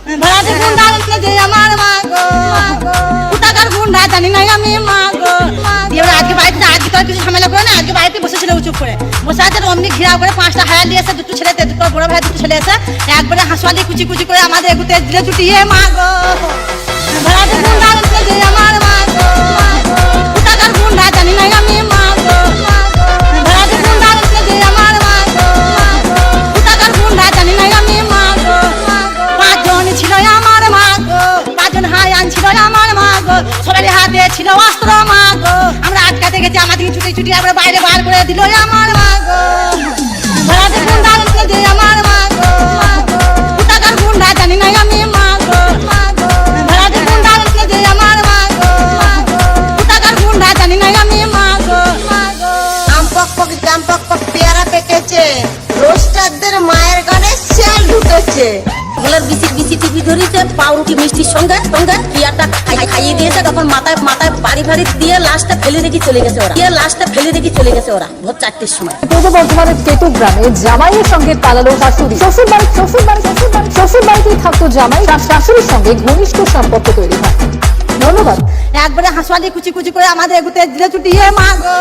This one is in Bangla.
ভাড়াতে গুন্ডা যে আমার মা গো, কোথাকার গুন্ডা জানি না আমি মা গো। দিয়ে আজকে বাড়িতে আজকে তো কিছু ঝামেলা করে না, আজকে বাড়িতে বসেছিল চুপ করে বসে আছে। অমনি ঘিরা করে 5টা হায়ার নিয়ে এসে, দুটো ছেলেতে, দুটো বড় ভাই, দুটো ছেলে এসে একবারে হাঁসুয়ালি কুচি কুচি করে আমাদের এগুতে দিলে চুটিয়ে মা গো। ভাড়াতে গুন্ডা যে আমার মা গো, কোথাকার গুন্ডা জানি না আমি মা গো। ভাড়াতে গুন্ডা যে আমার মা গো, কোথাকার গুন্ডা জানি না আমি মা গো। 5 জন ছিল আমার মা গো, 5 জন হায়ান ছিল আমার মা গো। সবারই হাতে ছিল অস্ত্র মা গো। আমরা আটকাতে গেছি, আমাদের ছুটি ছুটি আমরা বাইরে বার করে দিল আমার মা গো। ভাড়াতে গুন্ডা যে আমার মা গো, কোথাকার গুন্ডা জানি না আমি মা গো। ভাড়াতে গুন্ডা যে আমার মা গো, কোথাকার গুন্ডা জানি না আমি মা গো। আম পক পক জাম পক পক পেয়ারা পেকেছে, রোস্টারদের মায়ের গানে শেল ঢুকেছে। ওগুলোর বিসি বিসি টিপি ধরেছে, পাউরুটি মিষ্টির সঙ্গে সঙ্গে পিয়ারটা খাইয়ে দিয়েছে। তখন মাথায় মাথায় বাড়ি বাড়ি দিয়ে লাশটা ফেলে রেখে চলে গেছে ওরা, লাশটা ফেলে রেখে চলে গেছে ওরা ভোর 4টের সময়। পূর্ব বর্ধমানের কেতু গ্রামে জামাইয়ের সঙ্গে পালালো শাশুড়ি। শ্বশুর বাড়িতেই থাকতো জামাই, তার শাশুড়ির সঙ্গে ঘনিষ্ঠ সম্পর্ক তৈরি হয়। ধন্যবাদ। একবারে হাঁসুয়ালি কুচি কুচি করে আমাদের এগুতে দিলে চুটিয়ে মা গো।